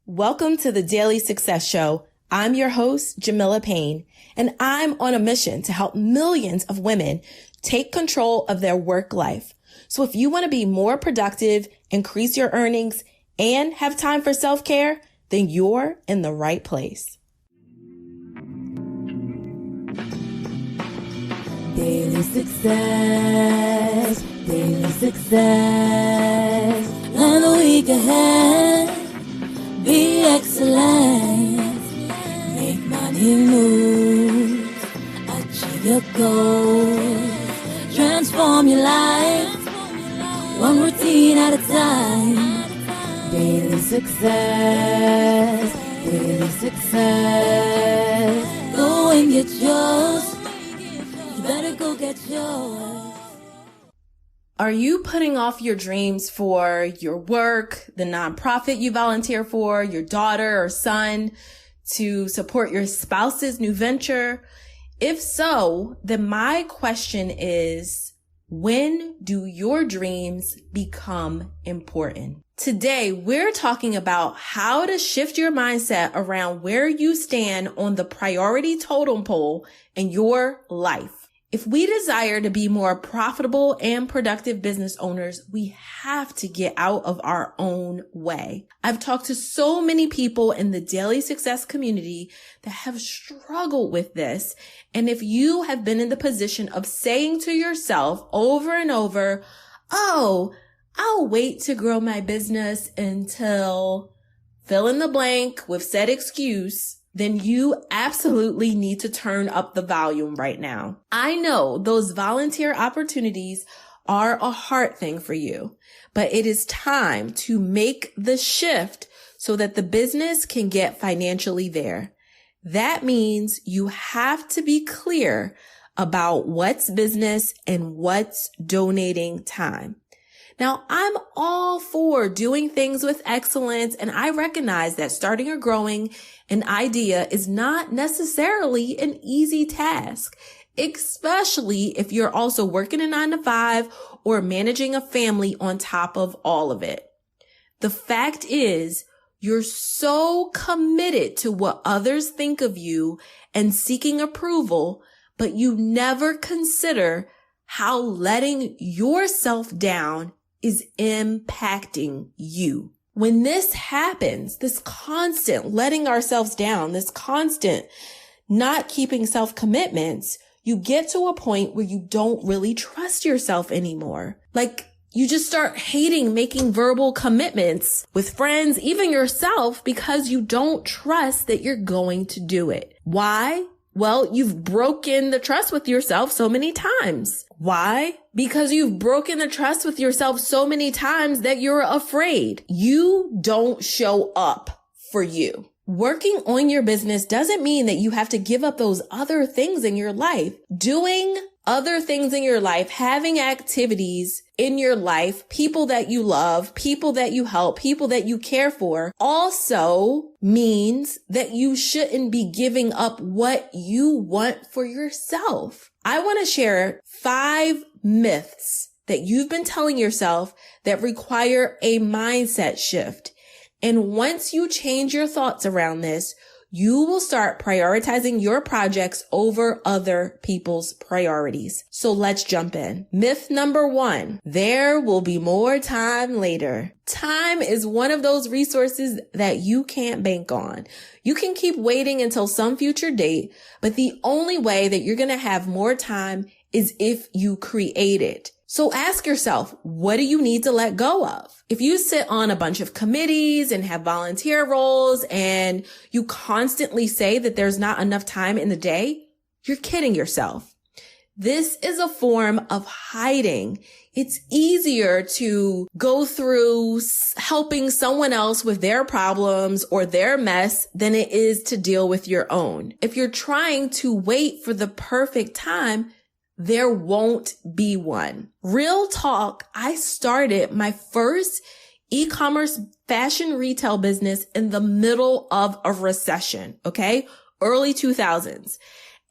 Welcome to the Daily Success Show. I'm your host, Jamila Payne, and I'm on a mission to help millions of women take control of their work life. So if you want to be more productive, increase your earnings, and have time for self-care, then you're in the right place. Daily success, daily success. Plan the week ahead. Be excellent, make money moves, achieve your goals, transform your life, one routine at a time. Daily success, daily success. Go and get yours, you better go get yours. Are you putting off your dreams for your work, the nonprofit you volunteer for, your daughter or son, to support your spouse's new venture? If so, then my question is, when do your dreams become important? Today, we're talking about how to shift your mindset around where you stand on the priority totem pole in your life. If we desire to be more profitable and productive business owners, we have to get out of our own way. I've talked to so many people in the daily success community that have struggled with this. And if you have been in the position of saying to yourself over and over, oh, I'll wait to grow my business until fill in the blank with said excuse, then you absolutely need to turn up the volume right now. I know those volunteer opportunities are a hard thing for you, but it is time to make the shift so that the business can get financially there. That means you have to be clear about what's business and what's donating time. Now, I'm all for doing things with excellence, and I recognize that starting or growing an idea is not necessarily an easy task, especially if you're also working a 9-to-5 or managing a family on top of all of it. The fact is, you're so committed to what others think of you and seeking approval, but you never consider how letting yourself down is impacting you. When this happens, this constant letting ourselves down, this constant not keeping self-commitments, you get to a point where you don't really trust yourself anymore. Like, you just start hating making verbal commitments with friends, even yourself, because you don't trust that you're going to do it. Why? Well, you've broken the trust with yourself so many times. Why? Because you've broken the trust with yourself so many times that you're afraid. You don't show up for you. Working on your business doesn't mean that you have to give up those other things in your life. Doing other things in your life, having activities in your life, people that you love, people that you help, people that you care for, also means that you shouldn't be giving up what you want for yourself. I want to share 5 myths that you've been telling yourself that require a mindset shift. And once you change your thoughts around this, you will start prioritizing your projects over other people's priorities. So let's jump in. Myth number 1, there will be more time later. Time is one of those resources that you can't bank on. You can keep waiting until some future date, but the only way that you're going to have more time is if you create it. So ask yourself, what do you need to let go of? If you sit on a bunch of committees and have volunteer roles and you constantly say that there's not enough time in the day, you're kidding yourself. This is a form of hiding. It's easier to go through helping someone else with their problems or their mess than it is to deal with your own. If you're trying to wait for the perfect time, there won't be one. Real talk, I started my first e-commerce fashion retail business in the middle of a recession, okay? Early 2000s.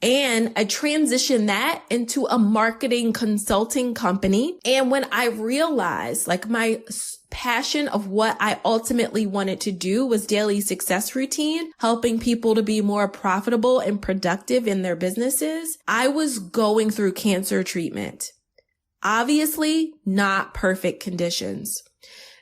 And I transitioned that into a marketing consulting company. And when I realized, like, my passion of what I ultimately wanted to do was daily success routine, helping people to be more profitable and productive in their businesses. I was going through cancer treatment. Obviously, not perfect conditions.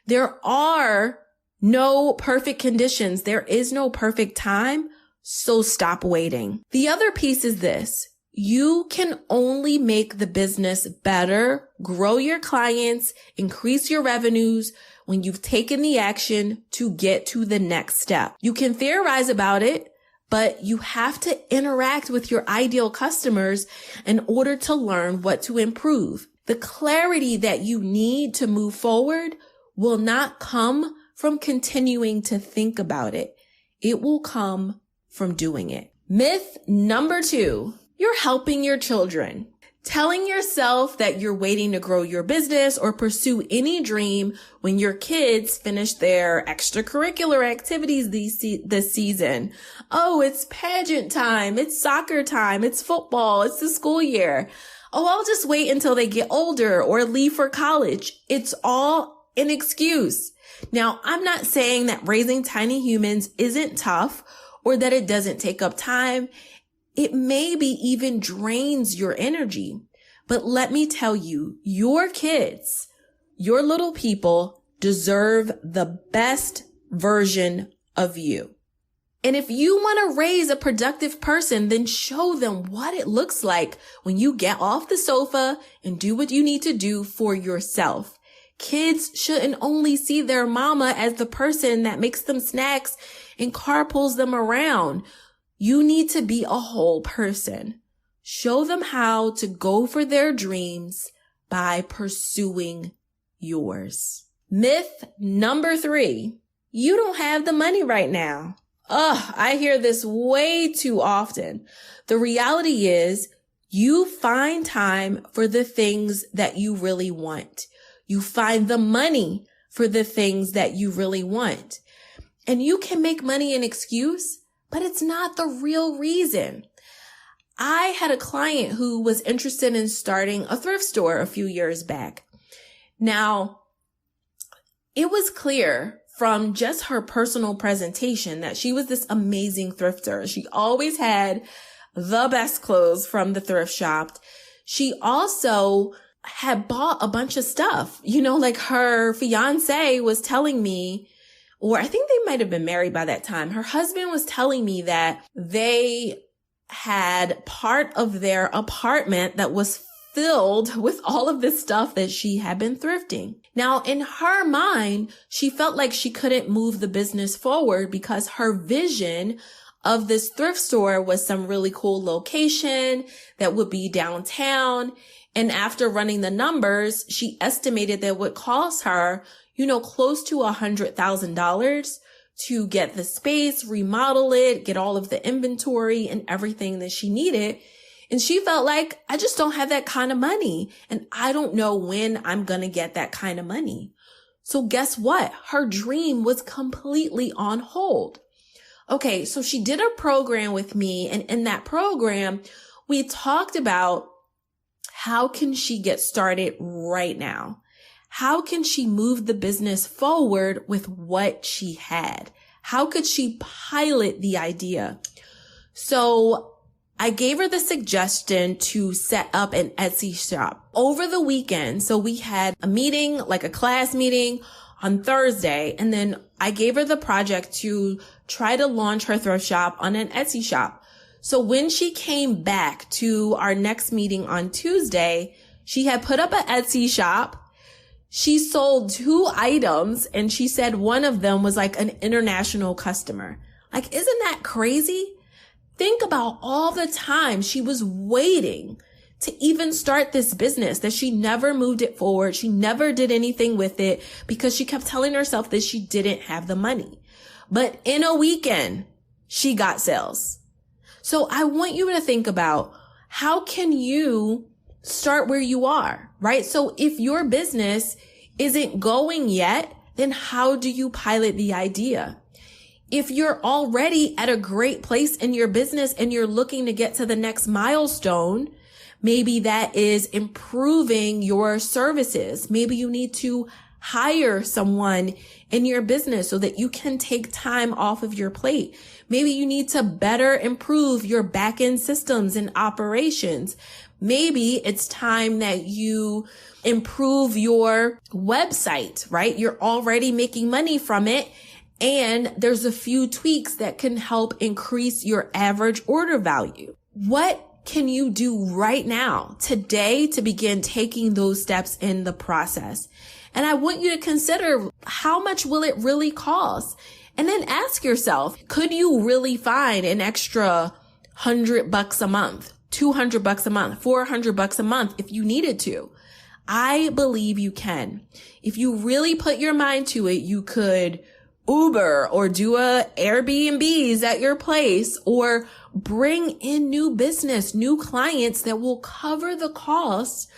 There are no perfect conditions. There is no perfect time. So stop waiting. The other piece is this. You can only make the business better, grow your clients, increase your revenues when you've taken the action to get to the next step. You can theorize about it, but you have to interact with your ideal customers in order to learn what to improve. The clarity that you need to move forward will not come from continuing to think about it. It will come from doing it. Myth number 2. You're helping your children. Telling yourself that you're waiting to grow your business or pursue any dream when your kids finish their extracurricular activities this season. Oh, it's pageant time. It's soccer time. It's football. It's the school year. Oh, I'll just wait until they get older or leave for college. It's all an excuse. Now, I'm not saying that raising tiny humans isn't tough or that it doesn't take up time. It maybe even drains your energy. But let me tell you, your kids, your little people deserve the best version of you. And if you want to raise a productive person, then show them what it looks like when you get off the sofa and do what you need to do for yourself. Kids shouldn't only see their mama as the person that makes them snacks and carpools them around. You need to be a whole person. Show them how to go for their dreams by pursuing yours. Myth number 3. You don't have the money right now. I hear this way too often. The reality is you find time for the things that you really want. You find the money for the things that you really want. And you can make money an excuse, but it's not the real reason. I had a client who was interested in starting a thrift store a few years back. Now, it was clear from just her personal presentation that she was this amazing thrifter. She always had the best clothes from the thrift shop. She also had bought a bunch of stuff, like her fiance was telling me, or I think they might have been married by that time. Her husband was telling me that they had part of their apartment that was filled with all of this stuff that she had been thrifting. Now, in her mind, she felt like she couldn't move the business forward because her vision of this thrift store was some really cool location that would be downtown. And after running the numbers, she estimated that it would cost her, close to $100,000 to get the space, remodel it, get all of the inventory and everything that she needed. And she felt like, I just don't have that kind of money. And I don't know when I'm going to get that kind of money. So guess what? Her dream was completely on hold. Okay, so she did a program with me. And in that program, we talked about how can she get started right now? How can she move the business forward with what she had? How could she pilot the idea? So I gave her the suggestion to set up an Etsy shop over the weekend. So we had a meeting, like a class meeting on Thursday. And then I gave her the project to try to launch her thrift shop on an Etsy shop. So when she came back to our next meeting on Tuesday, she had put up an Etsy shop. She sold 2 items and she said one of them was like an international customer. Like, isn't that crazy? Think about all the time she was waiting to even start this business, that she never moved it forward. She never did anything with it because she kept telling herself that she didn't have the money. But in a weekend, she got sales. So I want you to think about, how can you start where you are, right? So if your business isn't going yet, then how do you pilot the idea? If you're already at a great place in your business and you're looking to get to the next milestone, maybe that is improving your services. Maybe you need to hire someone in your business so that you can take time off of your plate. Maybe you need to better improve your back-end systems and operations. Maybe it's time that you improve your website, right? You're already making money from it, and there's a few tweaks that can help increase your average order value. What can you do right now, today, to begin taking those steps in the process? And I want you to consider, how much will it really cost? And then ask yourself, could you really find an extra $100 a month, $200 a month, $400 a month if you needed to? I believe you can. If you really put your mind to it, you could Uber or do a Airbnbs at your place, or bring in new business, new clients that will cover the cost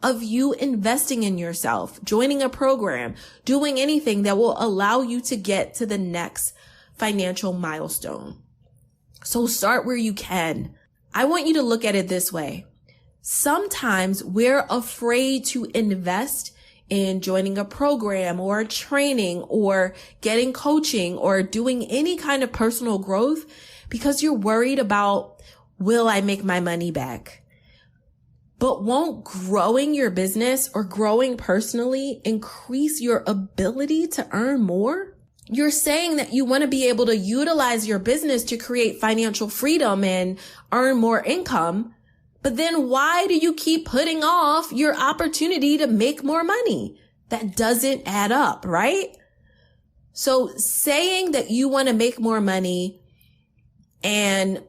of you investing in yourself, joining a program, doing anything that will allow you to get to the next financial milestone. So start where you can. I want you to look at it this way. Sometimes we're afraid to invest in joining a program or a training or getting coaching or doing any kind of personal growth because you're worried about, will I make my money back? But won't growing your business or growing personally increase your ability to earn more? You're saying that you want to be able to utilize your business to create financial freedom and earn more income. But then why do you keep putting off your opportunity to make more money? That doesn't add up, right? So saying that you want to make more money and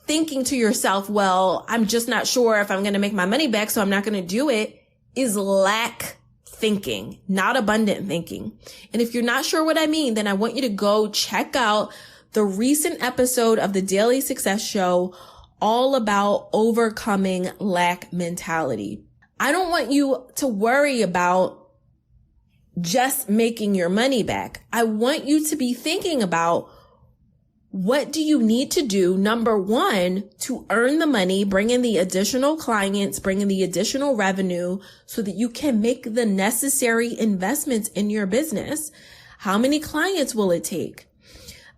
thinking to yourself, well, I'm just not sure if I'm going to make my money back, so I'm not going to do it, is lack thinking, not abundant thinking. And if you're not sure what I mean, then I want you to go check out the recent episode of the Daily Success Show all about overcoming lack mentality. I don't want you to worry about just making your money back. I want you to be thinking about, what do you need to do, number one, to earn the money, bring in the additional clients, bring in the additional revenue so that you can make the necessary investments in your business? How many clients will it take?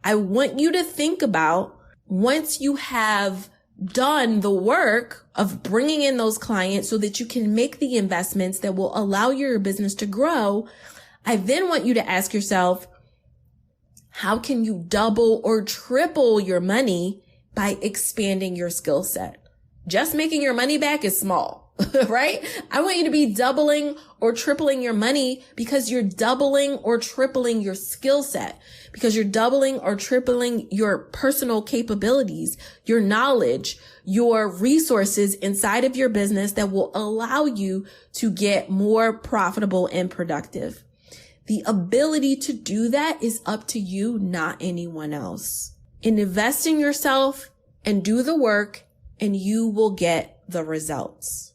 I want you to think about, once you have done the work of bringing in those clients so that you can make the investments that will allow your business to grow, I then want you to ask yourself, how can you double or triple your money by expanding your skill set? Just making your money back is small, right? I want you to be doubling or tripling your money because you're doubling or tripling your skill set, because you're doubling or tripling your personal capabilities, your knowledge, your resources inside of your business that will allow you to get more profitable and productive. The ability to do that is up to you, not anyone else. Invest in yourself and do the work, and you will get the results.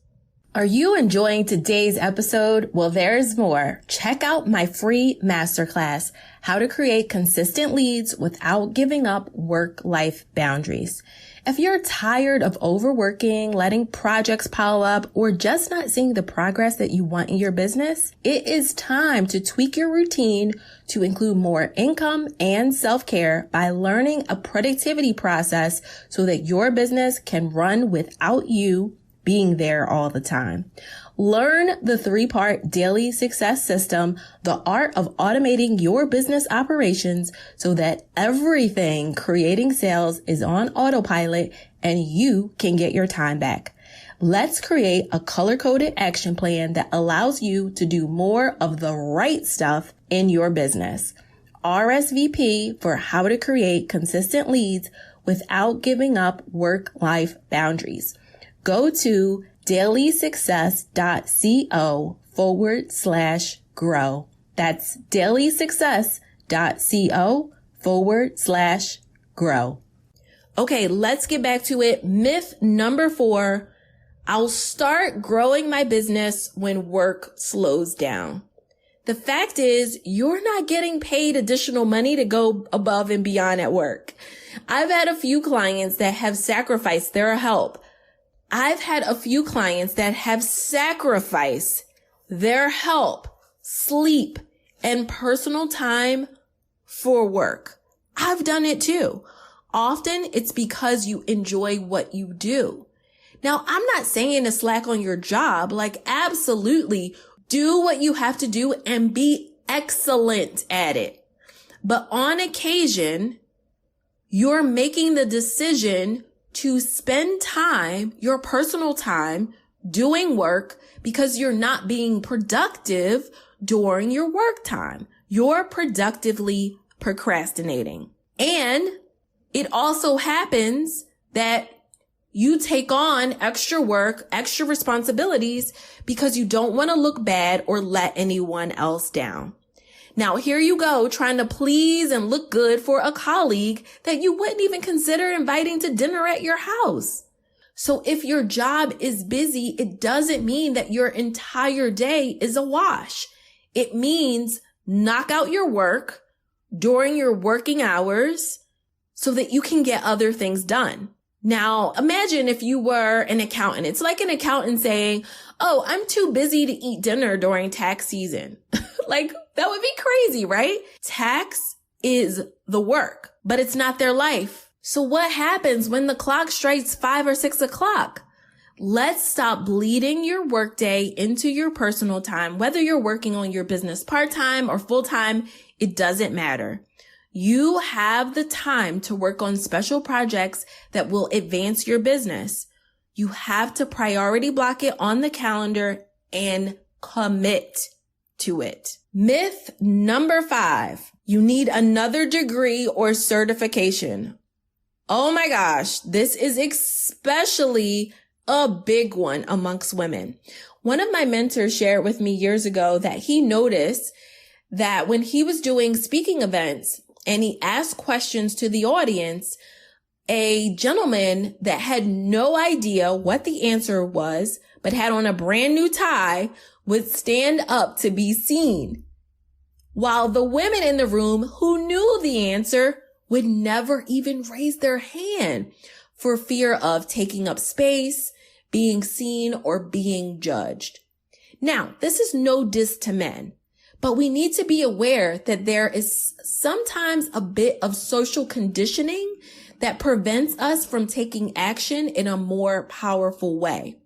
Are you enjoying today's episode? Well, there's more. Check out my free masterclass, How to Create Consistent Leads Without Giving Up Work-Life Boundaries. If you're tired of overworking, letting projects pile up, or just not seeing the progress that you want in your business, it is time to tweak your routine to include more income and self-care by learning a productivity process so that your business can run without you being there all the time. Learn the 3-part daily success system, the art of automating your business operations so that everything creating sales is on autopilot and you can get your time back. Let's create a color-coded action plan that allows you to do more of the right stuff in your business. RSVP for How to Create Consistent Leads Without Giving Up Work-Life Boundaries. Go to dailysuccess.co/grow. That's dailysuccess.co/grow. Okay, let's get back to it. Myth number 4, I'll start growing my business when work slows down. The fact is, you're not getting paid additional money to go above and beyond at work. I've had a few clients that have sacrificed their help. I've had a few clients that have sacrificed their help sleep, and personal time for work. I've done it too. Often it's because you enjoy what you do. Now, I'm not saying to slack on your job, like absolutely do what you have to do and be excellent at it. But on occasion, you're making the decision to spend time, your personal time, doing work because you're not being productive during your work time. You're productively procrastinating. And it also happens that you take on extra work, extra responsibilities because you don't want to look bad or let anyone else down. Now, here you go trying to please and look good for a colleague that you wouldn't even consider inviting to dinner at your house. So if your job is busy, it doesn't mean that your entire day is a wash. It means knock out your work during your working hours so that you can get other things done. Now, imagine if you were an accountant. It's like an accountant saying, oh, I'm too busy to eat dinner during tax season. Like, that would be crazy, right? Tax is the work, but it's not their life. So what happens when the clock strikes 5 or 6 o'clock? Let's stop bleeding your workday into your personal time. Whether you're working on your business part-time or full-time, it doesn't matter. You have the time to work on special projects that will advance your business. You have to priority block it on the calendar and commit to it. Myth number 5, you need another degree or certification. Oh my gosh, this is especially a big one amongst women. One of my mentors shared with me years ago that he noticed that when he was doing speaking events and he asked questions to the audience, a gentleman that had no idea what the answer was, but had on a brand new tie, would stand up to be seen, while the women in the room who knew the answer would never even raise their hand for fear of taking up space, being seen, or being judged. Now, this is no diss to men, but we need to be aware that there is sometimes a bit of social conditioning that prevents us from taking action in a more powerful way.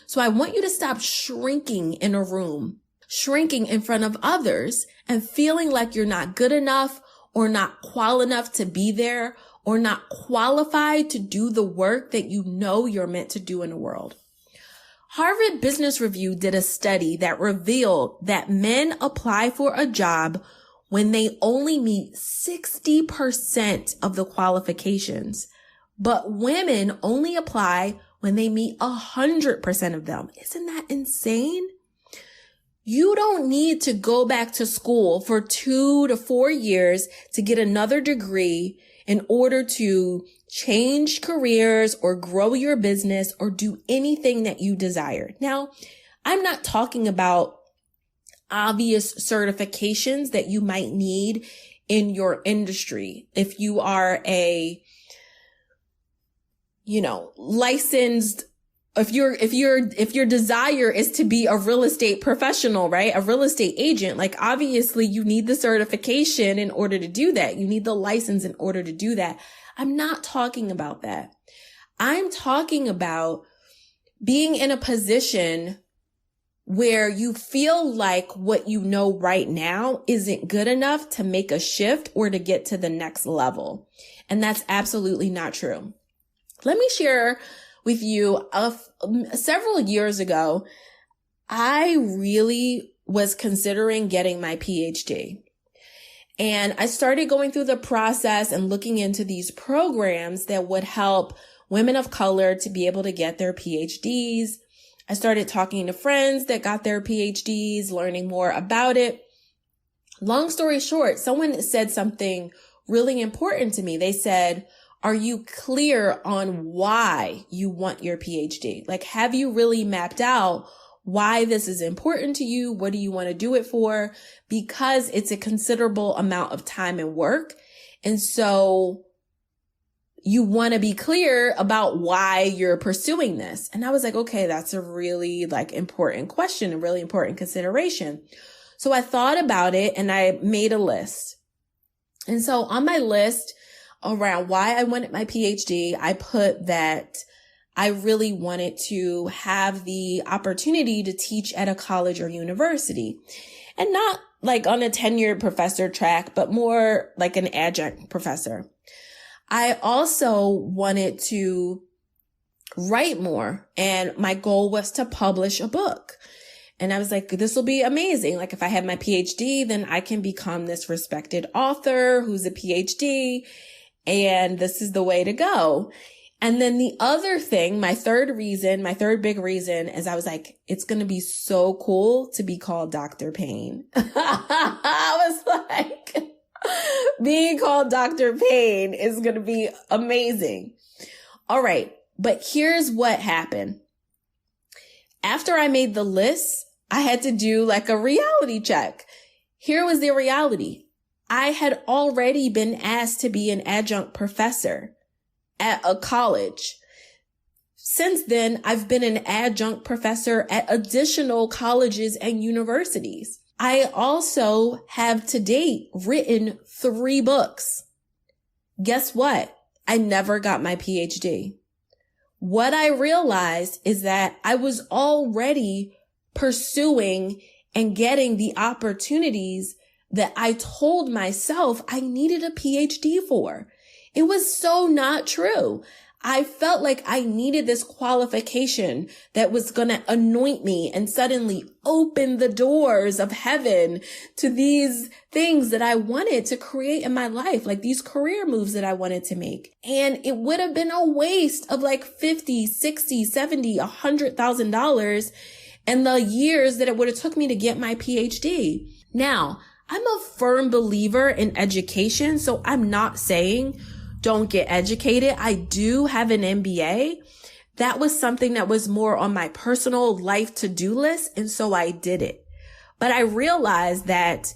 So I want you to stop shrinking in a room, shrinking in front of others, and feeling like you're not good enough or not qual enough to be there or not qualified to do the work that you know you're meant to do in the world. Harvard Business Review did a study that revealed that men apply for a job when they only meet 60% of the qualifications, but women only apply when they meet 100% of them. Isn't that insane? You don't need to go back to school for 2 to 4 years to get another degree in order to change careers or grow your business or do anything that you desire. Now, I'm not talking about obvious certifications that you might need in your industry. If you are a licensed, if your desire is to be a real estate professional, right? A real estate agent, like obviously you need the certification in order to do that. You need the license in order to do that. I'm not talking about that. I'm talking about being in a position where you feel like what you know right now isn't good enough to make a shift or to get to the next level. And that's absolutely not true. Let me share with you, several years ago, I really was considering getting my PhD. And I started going through the process and looking into these programs that would help women of color to be able to get their PhDs. I started talking to friends that got their PhDs, learning more about it. Long story short, someone said something really important to me. They said, are you clear on why you want your PhD? Like, have you really mapped out why this is important to you? What do you want to do it for? Because it's a considerable amount of time and work. And so you want to be clear about why you're pursuing this. And I was like, okay, that's a really important question, a really important consideration. So I thought about it and I made a list. And so on my list around why I wanted my PhD, I put that I really wanted to have the opportunity to teach at a college or university, and not like on a tenured professor track, but more like an adjunct professor. I also wanted to write more, and my goal was to publish a book. And I was like, this will be amazing. Like if I have my PhD, then I can become this respected author who's a PhD, and this is the way to go. And then the other thing, my third big reason is I was like, it's going to be so cool to be called Dr. Payne. I was like, being called Dr. Payne is going to be amazing. All right. But here's what happened. After I made the list, I had to do like a reality check. Here was the reality. I had already been asked to be an adjunct professor at a college. Since then, I've been an adjunct professor at additional colleges and universities. I also have to date written 3 books. Guess what? I never got my PhD. What I realized is that I was already pursuing and getting the opportunities that I told myself I needed a PhD for. It was so not true. I felt like I needed this qualification that was going to anoint me and suddenly open the doors of heaven to these things that I wanted to create in my life, like these career moves that I wanted to make. And it would have been a waste of like $50, $60, $70, $100,000 in the years that it would have took me to get my PhD. Now, I'm a firm believer in education, so I'm not saying don't get educated. I do have an MBA. That was something that was more on my personal life to-do list, and so I did it. But I realized that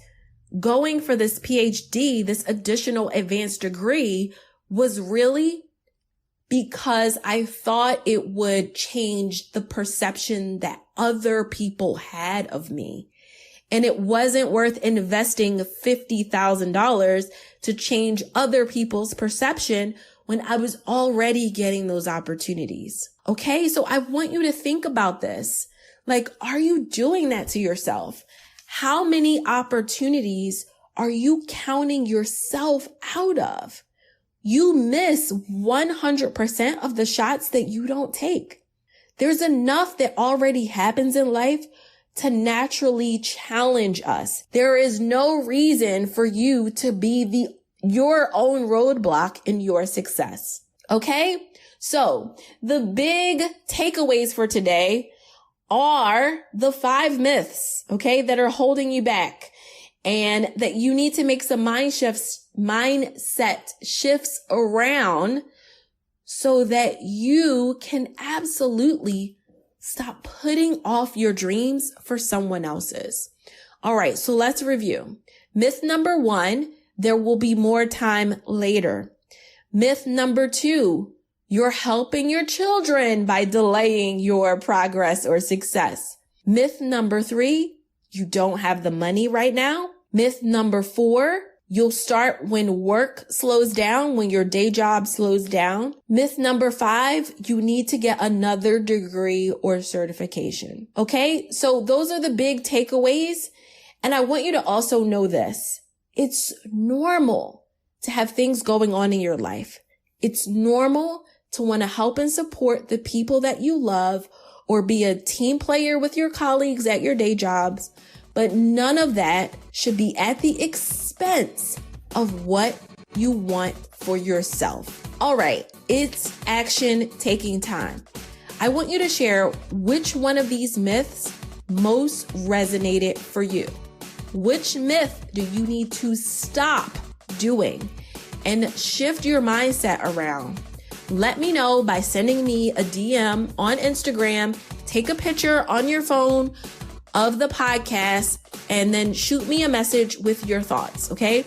going for this PhD, this additional advanced degree, was really because I thought it would change the perception that other people had of me. And it wasn't worth investing $50,000 to change other people's perception when I was already getting those opportunities. Okay, so I want you to think about this. Like, are you doing that to yourself? How many opportunities are you counting yourself out of? You miss 100% of the shots that you don't take. There's enough that already happens in life to naturally challenge us. There is no reason for you to be your own roadblock in your success. Okay? So the big takeaways for today are the 5 myths, okay, that are holding you back, and that you need to make some mindset shifts around so that you can absolutely stop putting off your dreams for someone else's. All right, so let's review. Myth number 1, there will be more time later. Myth number 2, you're helping your children by delaying your progress or success. Myth number 3, you don't have the money right now. Myth number 4, you'll start when work slows down, when your day job slows down. Myth number 5, you need to get another degree or certification. Okay, so those are the big takeaways. And I want you to also know this. It's normal to have things going on in your life. It's normal to want to help and support the people that you love or be a team player with your colleagues at your day jobs. But none of that should be at the expense of what you want for yourself. All right, it's action taking time. I want you to share which one of these myths most resonated for you. Which myth do you need to stop doing and shift your mindset around? Let me know by sending me a DM on Instagram. Take a picture on your phone of the podcast and then shoot me a message with your thoughts, okay?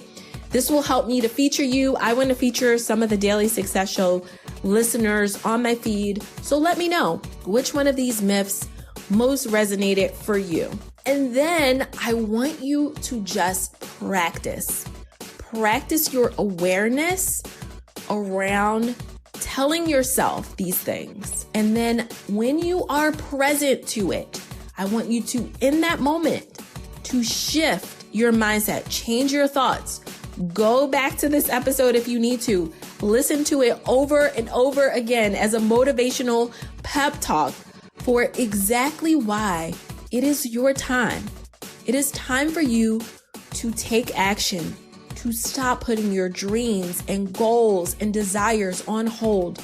This will help me to feature you. I want to feature some of the Daily Success Show listeners on my feed. So let me know which one of these myths most resonated for you. And then I want you to just practice. Practice your awareness around telling yourself these things. And then when you are present to it, I want you to, in that moment, to shift your mindset, change your thoughts. Go back to this episode if you need to. Listen to it over and over again as a motivational pep talk for exactly why it is your time. It is time for you to take action, to stop putting your dreams and goals and desires on hold.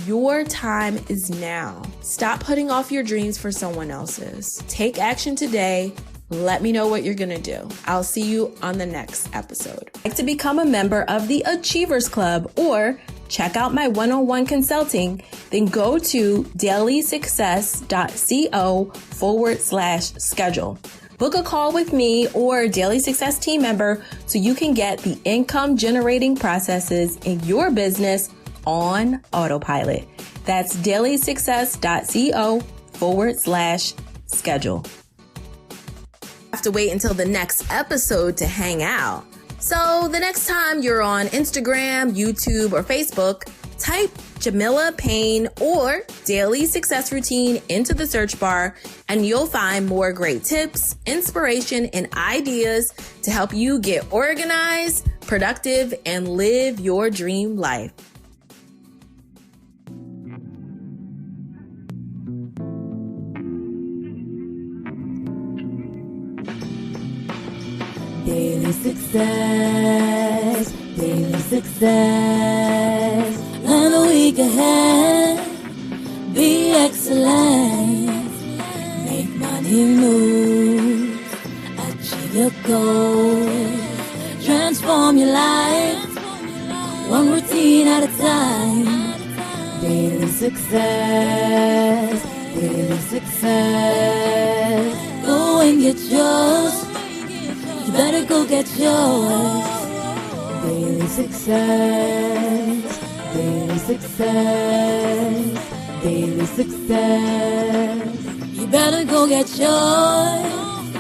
Your time is now. Stop putting off your dreams for someone else's. Take action today. Let me know what you're going to do. I'll see you on the next episode. If you'd like to become a member of the Achievers Club or check out my one-on-one consulting, then go to dailysuccess.co/schedule. Book a call with me or Daily Success team member so you can get the income generating processes in your business on autopilot. That's dailysuccess.co/schedule. Have to wait until the next episode to hang out. So the next time you're on Instagram, YouTube, or Facebook, type Jamila Payne or Daily Success Routine into the search bar, and you'll find more great tips, inspiration, and ideas to help you get organized, productive, and live your dream life. Daily success, daily success. Learn a week ahead, be excellent. Make money move, achieve your goals. Transform your life, one routine at a time. Daily success, daily success. Go and get yours. You better go get yours. Daily success, daily success, daily success. You better go get yours.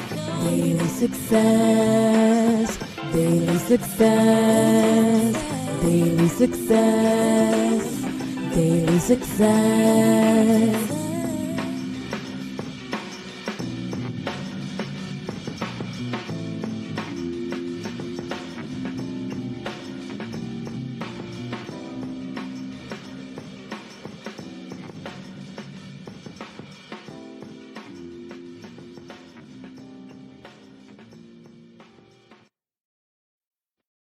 Daily success, daily success, daily success, daily success.